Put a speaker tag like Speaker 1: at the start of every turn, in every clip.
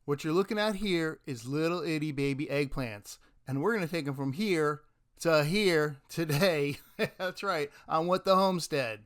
Speaker 1: What you're looking at here is little itty baby eggplants, and we're going to take them from here to here today. That's right, on What the Homestead.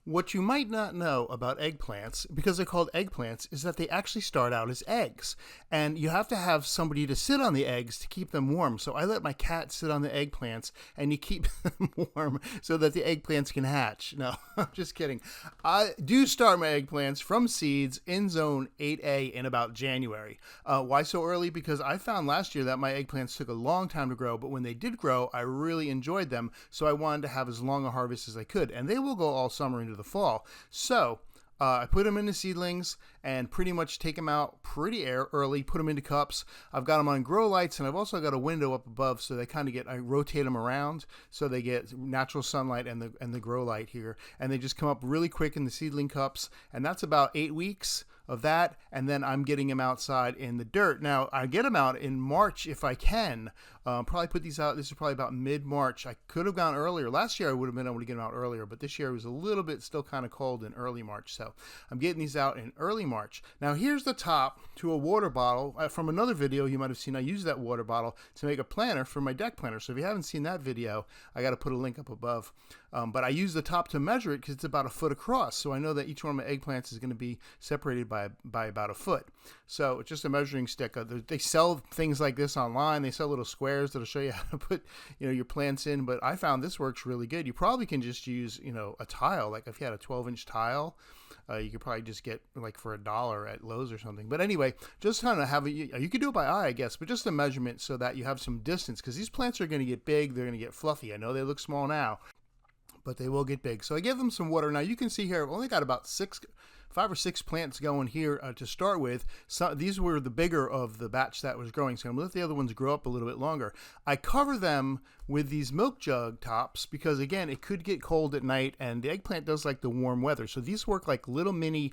Speaker 1: What you might not know about eggplants, because they're called eggplants, is that they actually start out as eggs. And you have to have somebody to sit on the eggs to keep them warm. So I let my cat sit on the eggplants, and you keep them warm so that the eggplants can hatch. No, I'm just kidding. I do start my eggplants from seeds in zone 8A in about January. Why so early? Because I found last year that my eggplants took a long time to grow, but when they did grow, I really enjoyed them. So I wanted to have as long a harvest as I could. And they will go all summer into the fall. So I put them into seedlings and pretty much take them out pretty early, put them into cups. I've got them on grow lights, and I've also got a window up above so they kind of I rotate them around so they get natural sunlight and the grow light here. And they just come up really quick in the seedling cups, and that's about 8 weeks of that, and then I'm getting them outside in the dirt. Now, I get them out in March if I can. Probably put these out, this is probably about mid-March. I could have gone earlier. Last year I would have been able to get them out earlier, but this year it was a little bit still kind of cold in early March. So I'm getting these out in early March. Now here's the top to a water bottle. From another video you might have seen, I used that water bottle to make a planter for my deck planter. So if you haven't seen that video, I got to put a link up above. But I use the top to measure it because it's about 1 foot across. So I know that each one of my eggplants is going to be separated by about 1 foot. So it's just a measuring stick. They sell things like this online. They sell little squares that'll show you how to put, your plants in. But I found this works really good. You probably can just use, a tile. Like if you had a 12-inch tile, you could probably just get like for $1 at Lowe's or something. But anyway, just kind of have you could do it by eye, I guess, but just a measurement so that you have some distance, because these plants are going to get big. They're going to get fluffy. I know they look small now, but they will get big. So I give them some water. Now you can see here, I've only got about 5 or 6 plants going here to start with. So these were the bigger of the batch that was growing. So I'm going to let the other ones grow up a little bit longer. I cover them with these milk jug tops because, again, it could get cold at night, and the eggplant does like the warm weather. So these work like little mini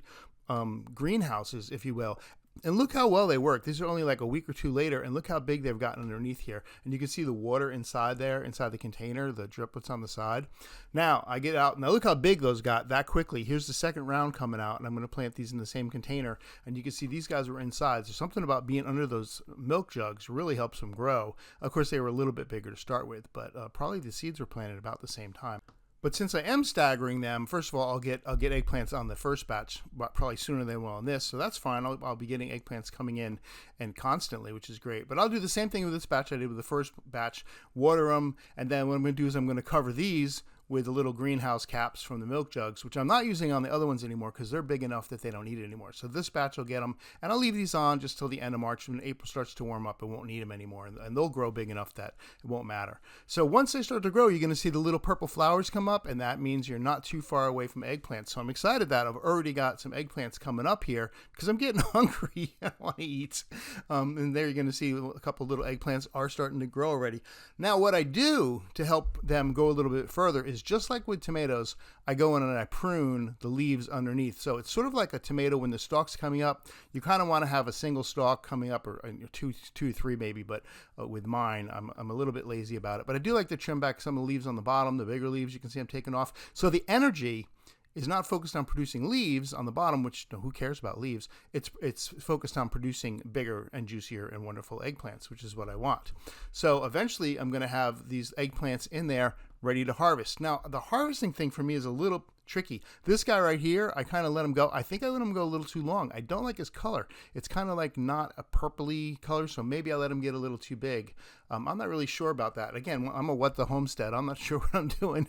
Speaker 1: greenhouses, if you will. And look how well they work. These are only like a week or two later, and look how big they've gotten underneath here. And you can see the water inside there, inside the container, the driplets on the side. Now, I get out. Now, look how big those got that quickly. Here's the second round coming out, and I'm going to plant these in the same container. And you can see these guys were inside. So something about being under those milk jugs really helps them grow. Of course, they were a little bit bigger to start with, but probably the seeds were planted about the same time. But since I am staggering them, first of all, I'll get eggplants on the first batch, but probably sooner than I will on this, so that's fine. I'll be getting eggplants coming in and constantly, which is great. But I'll do the same thing with this batch I did with the first batch, water them, and then what I'm going to do is I'm going to cover these with the little greenhouse caps from the milk jugs, which I'm not using on the other ones anymore because they're big enough that they don't need it anymore. So this batch will get them, and I'll leave these on just till the end of March. When April starts to warm up, I won't need them anymore, and they'll grow big enough that it won't matter. So once they start to grow, you're going to see the little purple flowers come up, and that means you're not too far away from eggplants. So I'm excited that I've already got some eggplants coming up here because I'm getting hungry. I want to eat. And there you're going to see a couple little eggplants are starting to grow already. Now, what I do to help them go a little bit further is just like with tomatoes, I go in and I prune the leaves underneath. So it's sort of like a tomato when the stalk's coming up. You kind of want to have a single stalk coming up, or two, 3 maybe, but with mine, I'm a little bit lazy about it. But I do like to trim back some of the leaves on the bottom, the bigger leaves. You can see I'm taking off. So the energy is not focused on producing leaves on the bottom, which who cares about leaves? It's focused on producing bigger and juicier and wonderful eggplants, which is what I want. So eventually I'm going to have these eggplants in there ready to harvest. Now, the harvesting thing for me is a little tricky. This guy right here, I kind of let him go. I think I let him go a little too long. I don't like his color. It's kind of like not a purpley color, so maybe I let him get a little too big. I'm not really sure about that. Again, I'm a What the Homestead. I'm not sure what I'm doing.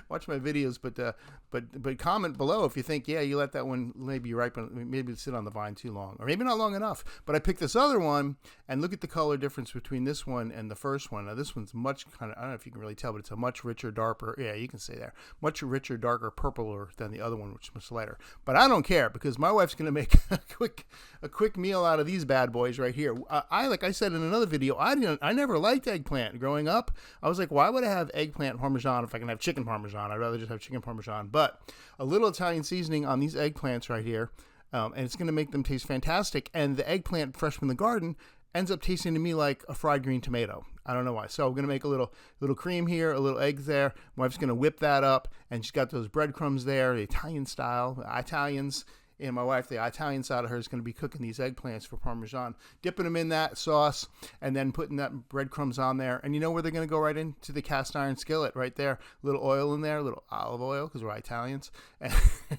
Speaker 1: Watch my videos, but comment below if you think, yeah, you let that one maybe ripen, maybe sit on the vine too long, or maybe not long enough. But I picked this other one, and look at the color difference between this one and the first one. Now, this one's much I don't know if you can really tell, but it's a much richer, darker, yeah, you can say there, much richer, darker purpler than the other one, which is much lighter. But I don't care because my wife's going to make a quick meal out of these bad boys right here. Like I said in another video, I never liked eggplant growing up. I was like, why would I have eggplant parmesan if I can have chicken parmesan? I'd rather just have chicken parmesan. But a little Italian seasoning on these eggplants right here, and it's going to make them taste fantastic. And the eggplant fresh from the garden ends up tasting to me like a fried green tomato. I don't know why. So I'm going to make a little cream here, a little eggs there. My wife's going to whip that up, and she's got those breadcrumbs there, the Italian style, the Italians. And my wife, the Italian side of her, is going to be cooking these eggplants for Parmesan, dipping them in that sauce, and then putting that breadcrumbs on there. And you know where they're going to go? Right into the cast iron skillet right there. A little oil in there, a little olive oil, because we're Italians. And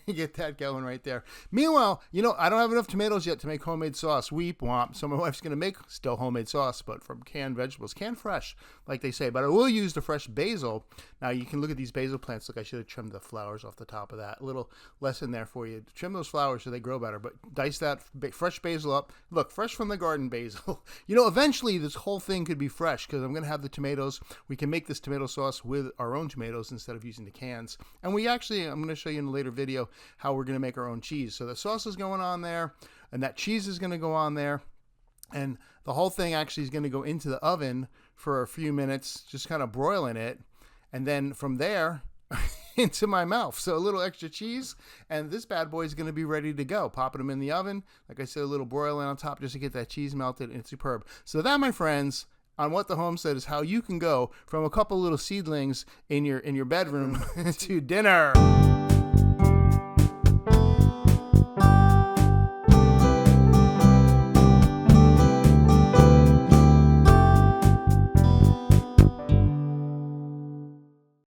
Speaker 1: you get that going right there. Meanwhile, you know, I don't have enough tomatoes yet to make homemade sauce. Weep womp. So my wife's going to make still homemade sauce, but from canned vegetables. Canned fresh, like they say. But I will use the fresh basil. Now, you can look at these basil plants. Look, I should have trimmed the flowers off the top of that. A little lesson there for you. Trim those flowers so they grow better, but dice that fresh basil up. Look, fresh from the garden basil. You know, eventually this whole thing could be fresh because I'm going to have the tomatoes. We can make this tomato sauce with our own tomatoes instead of using the cans. And we actually, I'm going to show you in a later video how we're going to make our own cheese. So the sauce is going on there, and that cheese is going to go on there. And the whole thing actually is going to go into the oven for a few minutes, just kind of broiling it. And then from there, into my mouth. So a little extra cheese, and this bad boy is going to be ready to go. Popping them in the oven. Like I said, a little broiling on top just to get that cheese melted, and it's superb. So that, my friends, on What the Homestead, is how you can go from a couple little seedlings in your bedroom to dinner.